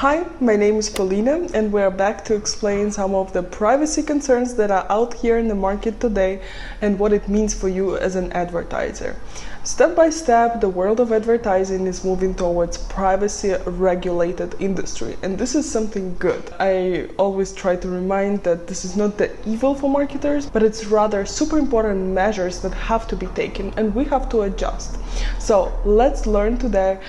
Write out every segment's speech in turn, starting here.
Hi, my name is Paulina, and we're back to explain some of the privacy concerns that are out here in the market today and what it means for you as an advertiser. Step by step, the world of advertising is moving towards privacy-regulated industry, and this is something good. I always try to remind that this is not the evil for marketers, but it's rather super important measures that have to be taken, and we have to adjust. So let's learn today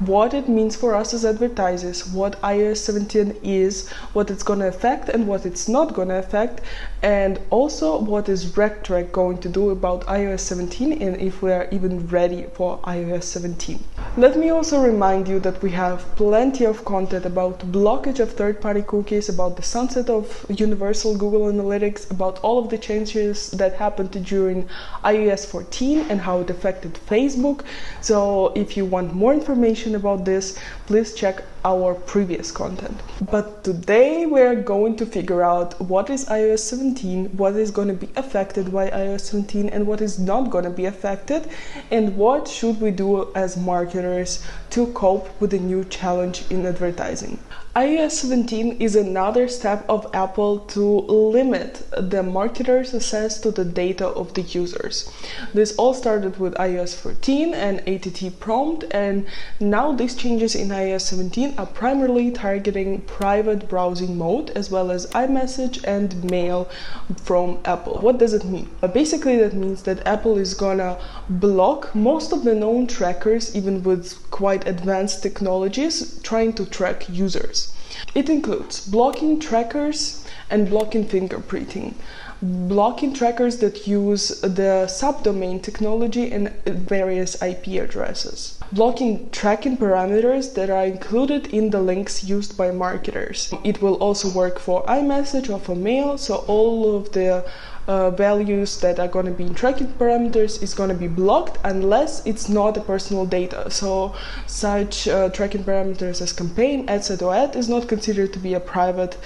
what it means for us as advertisers, what iOS 17 is, what it's going to affect and what it's not going to affect, and also what is RedTrack going to do about iOS 17 and if we are even ready for iOS 17. Let me also remind you that we have plenty of content about blockage of third-party cookies, about the sunset of universal Google Analytics, about all of the changes that happened during iOS 14 and how it affected Facebook. So if you want more information about this, please check our previous content. But today we're going to figure out what is iOS 17, what is going to be affected by iOS 17 and what is not going to be affected, and what should we do as marketers to cope with the new challenge in advertising. iOS 17 is another step of Apple to limit the marketers' access to the data of the users. This all started with iOS 14 and ATT prompt, and now these changes in iOS 17 are primarily targeting private browsing mode as well as iMessage and mail from Apple. What does it mean? Basically that means that Apple is gonna block most of the known trackers, even with quite advanced technologies, trying to track users. It includes blocking trackers and blocking fingerprinting, blocking trackers that use the subdomain technology and various IP addresses, blocking tracking parameters that are included in the links used by marketers. It will also work for iMessage or for mail, so all of the values that are going to be in tracking parameters is going to be blocked unless it's not a personal data. So such tracking parameters as campaign, ad set or ad is not considered to be a private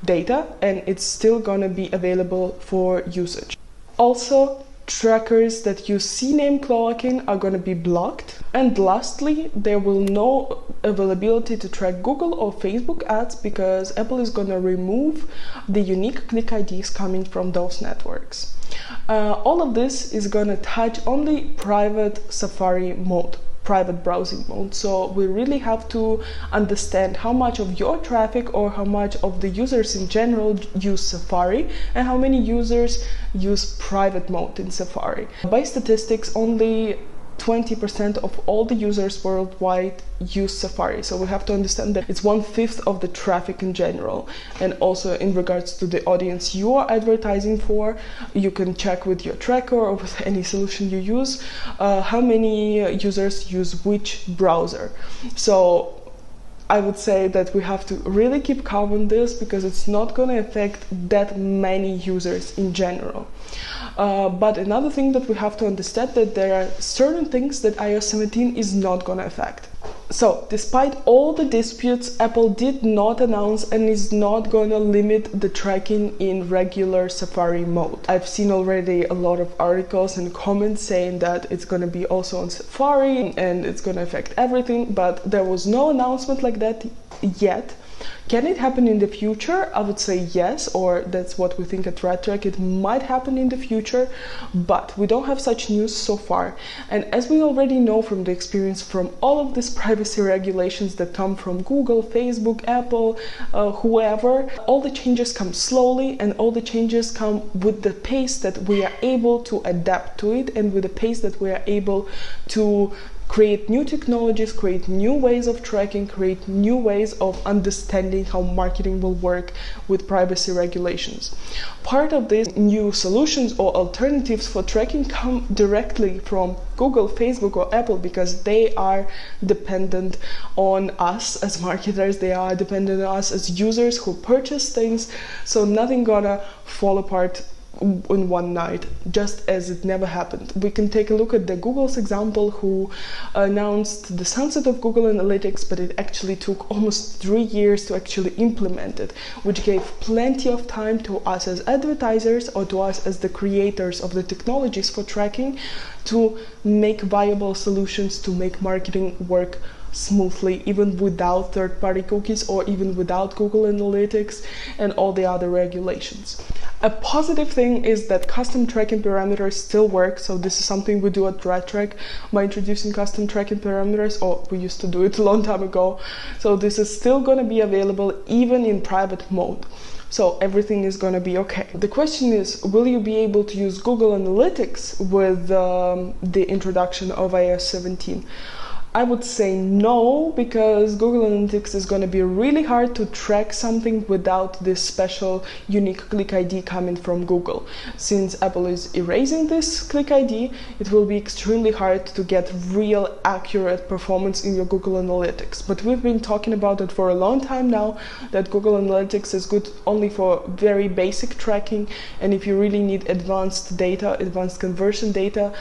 data, and it's still going to be available for usage. Also, trackers that use CNAME cloaking are going to be blocked. And lastly, there will no availability to track Google or Facebook ads because Apple is going to remove the unique click IDs coming from those networks. All of this is going to touch only private Safari mode, private browsing mode. So we really have to understand how much of your traffic or how much of the users in general use Safari and how many users use private mode in Safari. By statistics, only 20% of all the users worldwide use Safari. So we have to understand that it's 1/5 of the traffic in general. And also in regards to the audience you are advertising for, you can check with your tracker or with any solution you use how many users use which browser. So I would say that we have to really keep calm on this because it's not going to affect that many users in general. But another thing that we have to understand that there are certain things that iOS 17 is not going to affect. So, despite all the disputes, Apple did not announce and is not going to limit the tracking in regular Safari mode. I've seen already a lot of articles and comments saying that it's going to be also on Safari and it's going to affect everything, but there was no announcement like that yet. Can it happen in the future? I would say yes, or that's what we think at RedTrack. It might happen in the future, but we don't have such news so far. And as we already know from the experience from all of these privacy regulations that come from Google, Facebook, Apple, whoever, all the changes come slowly and all the changes come with the pace that we are able to adapt to it and with the pace that we are able to create new technologies, create new ways of tracking, create new ways of understanding how marketing will work with privacy regulations. Part of these new solutions or alternatives for tracking come directly from Google, Facebook or Apple because they are dependent on us as marketers, they are dependent on us as users who purchase things, so nothing gonna fall apart in one night, just as it never happened. We can take a look at the Google's example, who announced the sunset of Google Analytics, but it actually took almost 3 years to actually implement it, which gave plenty of time to us as advertisers or to us as the creators of the technologies for tracking to make viable solutions to make marketing work smoothly, even without third-party cookies or even without Google Analytics and all the other regulations. A positive thing is that custom tracking parameters still work. So this is something we do at RedTrack by introducing custom tracking parameters, or we used to do it a long time ago. So this is still going to be available even in private mode. So everything is going to be okay. The question is, will you be able to use Google Analytics with the introduction of iOS 17? I would say no, because Google Analytics is going to be really hard to track something without this special unique click ID coming from Google. Since Apple is erasing this click ID, it will be extremely hard to get real accurate performance in your Google Analytics. But we've been talking about it for a long time now, that Google Analytics is good only for very basic tracking, and if you really need advanced data, advanced conversion data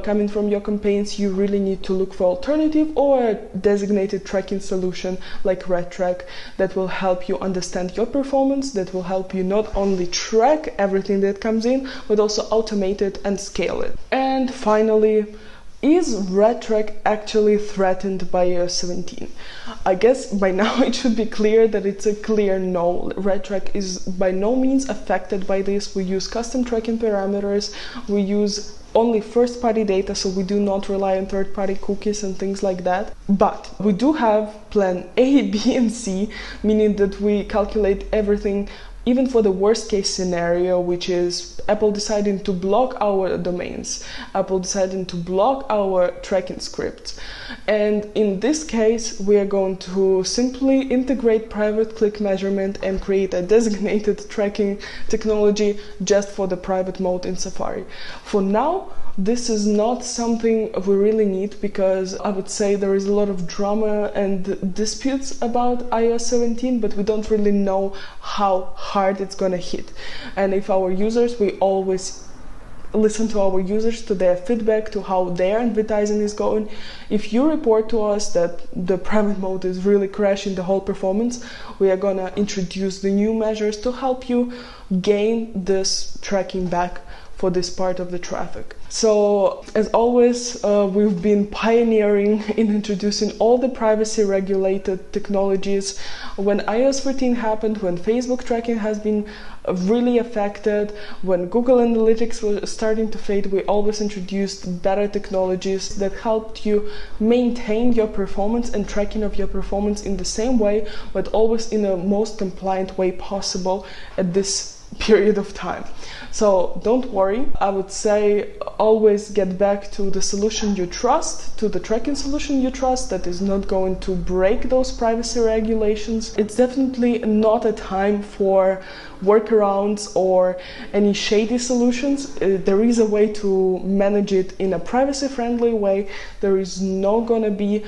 coming from your campaigns, you really need to look for alternatives or a designated tracking solution like RedTrack that will help you understand your performance, that will help you not only track everything that comes in, but also automate it and scale it. And finally, is RedTrack actually threatened by iOS 17? I guess by now it should be clear that it's a clear no. RedTrack is by no means affected by this. We use custom tracking parameters, we use only first-party data, so we do not rely on third-party cookies and things like that. But we do have plan A, B, and C, meaning that we calculate everything even for the worst case scenario, which is Apple deciding to block our domains, Apple deciding to block our tracking scripts. And in this case, we are going to simply integrate private click measurement and create a designated tracking technology just for the private mode in Safari. For now, this is not something we really need, because I would say there is a lot of drama and disputes about iOS 17, but we don't really know how hard it's gonna hit. And if our users, we always listen to our users, to their feedback, to how their advertising is going. If you report to us that the private mode is really crashing the whole performance, we are gonna introduce the new measures to help you gain this tracking back for this part of the traffic. So as always, we've been pioneering in introducing all the privacy regulated technologies. When iOS 14 happened, when Facebook tracking has been really affected, when Google Analytics was starting to fade, we always introduced better technologies that helped you maintain your performance and tracking of your performance in the same way, but always in the most compliant way possible at this period of time. So don't worry, I would say always get back to the solution you trust, to the tracking solution you trust that is not going to break those privacy regulations. It's definitely not a time for workarounds or any shady solutions. There is a way to manage it in a privacy-friendly way. There is not gonna be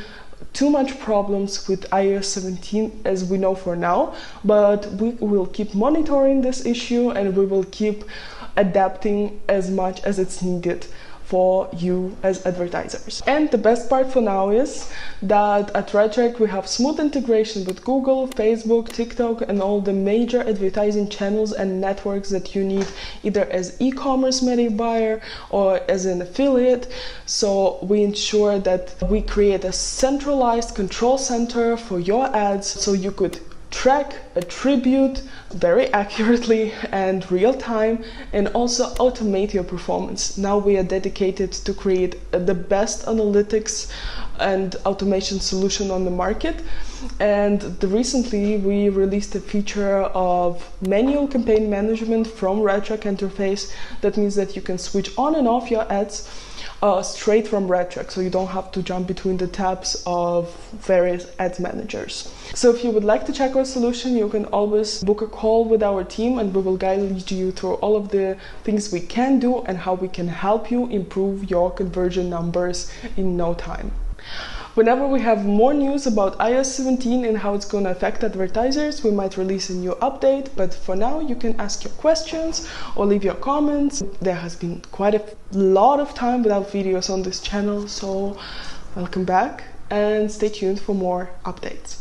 too much problems with iOS 17 as we know for now, but we will keep monitoring this issue and we will keep adapting as much as it's needed for you as advertisers. And the best part for now is that at RedTrack we have smooth integration with Google, Facebook, TikTok, and all the major advertising channels and networks that you need, either as e-commerce media buyer or as an affiliate. So we ensure that we create a centralized control center for your ads, so you could track, attribute very accurately and real time, and also automate your performance. Now we are dedicated to create the best analytics and automation solution on the market. And recently we released a feature of manual campaign management from RedTrack interface. That means that you can switch on and off your ads straight from RedTrack, so you don't have to jump between the tabs of various ads managers. So if you would like to check our solution, you can always book a call with our team and we will guide you through all of the things we can do and how we can help you improve your conversion numbers in no time. Whenever we have more news about iOS 17 and how it's going to affect advertisers, we might release a new update, but for now you can ask your questions or leave your comments. There has been quite a lot of time without videos on this channel, so welcome back and stay tuned for more updates.